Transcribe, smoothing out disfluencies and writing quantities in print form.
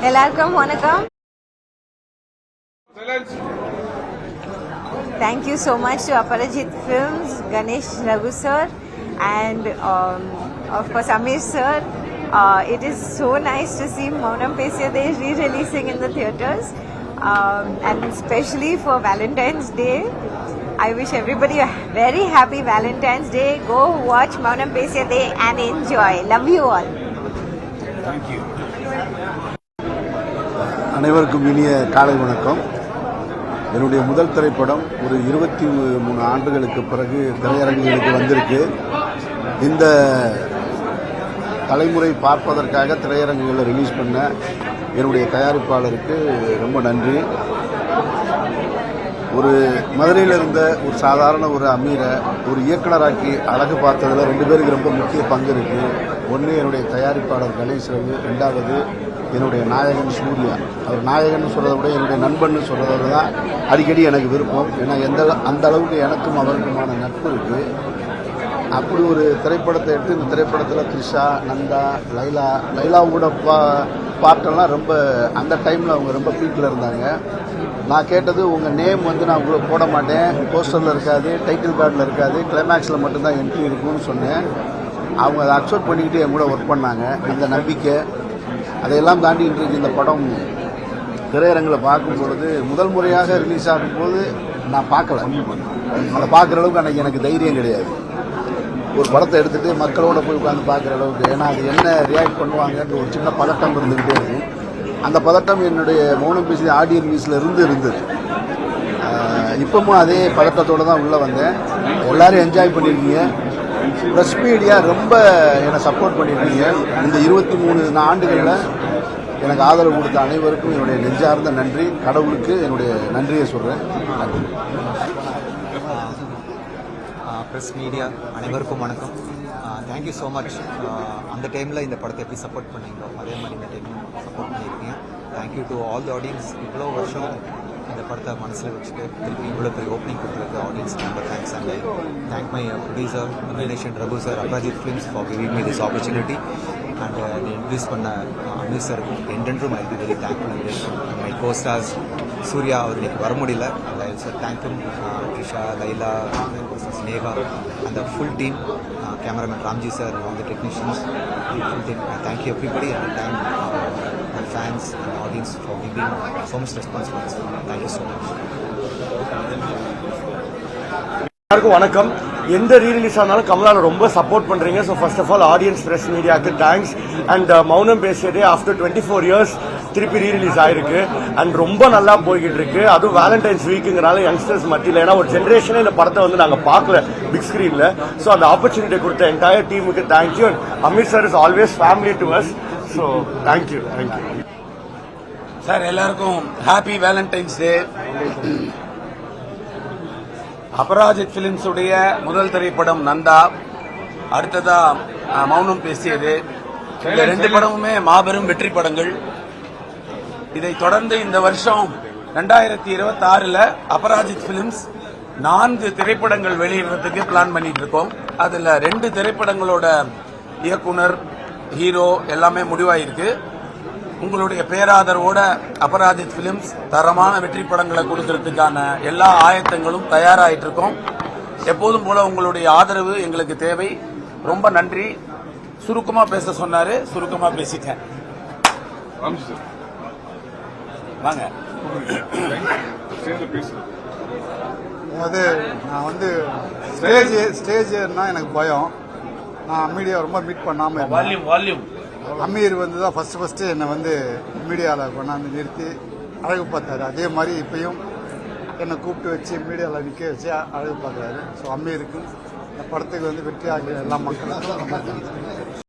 எல்லாருக்கும் வணக்கம். Thank you so much to Aparajit Films, Ganesh Raghu sir, and of course Amir sir. It is so nice to see Maunam Pesiyade re-releasing in the theatres, and especially for Valentine's Day. I wish everybody a very happy Valentine's Day. Go watch Maunam Pesiyade and enjoy. Love you all. Thank you. அனைவருக்கும் இனிய காலை வணக்கம். என்னுடைய முதல் திரைப்படம் ஒரு 23 ஆண்டுகளுக்கு பிறகு திரையரங்குகளுக்கு வந்திருக்கு. இந்த தலைமுறை பார்ப்பதற்காக திரையரங்குகளை ரிலீஸ் பண்ண என்னுடைய தயாரிப்பாளருக்கு ரொம்ப நன்றி. ஒரு மதுரையில் இருந்த ஒரு சாதாரண ஒரு அமீரை ஒரு இயக்குனராக்கி அழகு பார்த்ததில் 2 பேருக்கு ரொம்ப முக்கிய பங்கு இருக்குது. ஒன்று என்னுடைய தயாரிப்பாளர் கணேஷ் ரவி, 2வது என்னுடைய நாயகன் சூர்யா. அவர் நாயகன் சொல்கிறத விட என்னுடைய நண்பன் சொல்கிறத தான் அடிக்கடி எனக்கு விருப்பம். ஏன்னா அந்த அளவுக்கு எனக்கும் அவருக்குமான நட்பு இருக்குது. அப்படி ஒரு திரைப்படத்தை எடுத்து இந்த திரைப்படத்தில் த்ரிஷா, நந்தா, லைலாவோட பாட்டெல்லாம் ரொம்ப அந்த டைமில் அவங்க ரொம்ப பீக்கில் இருந்தாங்க. நான் கேட்டது உங்கள் நேம் நான் உங்களுக்கு போட மாட்டேன், போஸ்டரில் இருக்காது, டைட்டில் கார்டில் இருக்காது, கிளைமேக்ஸில் மட்டும்தான் என்ட்ரி இருக்குன்னு சொன்னேன். அவங்க அதை அக்செப்ட் பண்ணிக்கிட்டு என் கூட ஒர்க் பண்ணாங்க. இந்த நம்பிக்கை அதையெல்லாம் தாண்டி இன்றைக்கு இந்த படம் திரையரங்கில் பார்க்கும் பொழுது முதல் முறையாக ரிலீஸ் ஆகும்போது நான் பார்க்கல. அதை பார்க்குற அளவுக்கு அன்றைக்கி எனக்கு தைரியம் கிடையாது. ஒரு படத்தை எடுத்துகிட்டு மக்களோட போய் உட்காந்து பார்க்குற அளவுக்கு. ஏன்னா அது என்ன ரியாக்ட் பண்ணுவாங்கன்ற ஒரு சின்ன பதட்டம் இருந்துக்கிட்டே இருக்கும். அந்த பதட்டம் என்னுடைய மௌனம் பேசிய ஆடியோ ரிலீஸில் இருந்தது. இப்பவும் அதே பதட்டத்தோடு தான் உள்ளே வந்தேன். எல்லோரும் என்ஜாய் பண்ணியிருக்கீங்க. ப்ரெஸ் மீடியா ரொம்ப என்னை சப்போர்ட் பண்ணியிருக்கீங்க. இந்த 23 ஆண்டுகளில் எனக்கு ஆதரவு கொடுத்த அனைவருக்கும் என்னுடைய நெஞ்சார்ந்த நன்றி. கடவுளுக்கு என்னுடைய நன்றியை சொல்கிறேன். நன்றி. ப்ரெஸ் மீடியா அனைவருக்கும் வணக்கம். Thank you so much. அந்த டைமில் இந்த படத்தை எப்படி சப்போர்ட் பண்ணீங்களோ அதே மாதிரி இந்த டைமும் சப்போர்ட் பண்ணியிருக்கீங்க. Thank you to all the audience. இவ்வளோ வருஷம் இந்த படத்தை மனசில் வச்சுட்டு திருப்பி இவ்வளோ பெரிய ஓப்பனிங் கொடுத்துருக்கு ஆடியன்ஸ். ரொம்ப thanks. And thank my producer Ganesh Raghu sir, Aparajith films for giving me this opportunity. And introduce பண்ண அமீர் சார் என்றென்றும் I be very thankful. My co stars Suriya, அவர் இன்னைக்கு வர முடியல. Sir thank you. த்ரிஷா, லைலா, ஸ்னேகா, அந்த full team, cameraman Ramji sir, all the technicians, full team. Thank you everybody, and thank my fans and audience for giving so much response. Thank you so much. எல்லாருக்கும் வணக்கம். எந்த rerelease ஆனாலும் கமலால ரொம்ப support பண்றீங்க. So first of all audience, press மீடியாவுக்கு thanks. And Mounam Pesiyadhe after 24 years திருப்பி rerelease ஆயிருக்கு. And ரொம்ப நல்லா போய்கிட்டு இருக்கு. அதுவும் வேலண்டைன்ஸ் வீக்குங்கிறனால யங்ஸ்டர்ஸ் மத்தியில், ஏன்னா ஒரு ஜென்ரேஷனே இந்த படத்தை நாங்கள் பார்க்கல பிக் ஸ்க்ரீனில். ஸோ அந்த ஆப்பர்ச்சுனிட்டி கொடுத்த என்டையர் டீமுக்கு thank you. And Ameer sir is always family to us. So thank you. Sir எல்லாருக்கும் happy valentine's day. Aparajith Films உடைய முதல் திரைப்படம் நந்தா, அடுத்ததா மௌனம் பேசியது. இந்த 2 படமுமே மாபெரும் வெற்றி படங்கள். இதை தொடர்ந்து இந்த வருஷம் 2026 அபராஜித் பிலிம்ஸ் 4 திரைப்படங்கள் வெளியிடுறதுக்கு பிளான் பண்ணிட்டு இருக்கோம். அதுல 2 திரைப்படங்களோட இயக்குனர், ஹீரோ எல்லாமே முடிவாயிருக்கு. உங்களுடைய பேராதரவோட அபராஜித் பிலிம்ஸ் தரமான வெற்றி படங்களை கொடுக்கறதுக்கான எல்லா ஆயத்தங்களும் தயாராகிட்டு இருக்கோம். எப்போதும் போல உங்களுடைய ஆதரவு எங்களுக்கு தேவை. ரொம்ப நன்றி. சுருக்கமா பேச சொன்னாரு, சுருக்கமா பேசிட்டேன். வாங்க. அது நான் ஸ்டேஜ்னா எனக்கு பயம். நான் மீடியா ரொம்ப மீட் பண்ணாமல் வால்யூம் அமீர் தான் ஃபர்ஸ்ட் என்னை மீடியாவில் கொண்டாந்து நிறுத்தி அழகு பார்த்தாரு. அதே மாதிரி இப்பயும் என்னை கூப்பிட்டு வச்சு மீடியாவில் நிற்க வச்சு அழகு பார்க்குறாரு. ஸோ அமீருக்கு இந்த படத்துக்கு வெற்றி ஆகிய எல்லா மக்களுக்கும்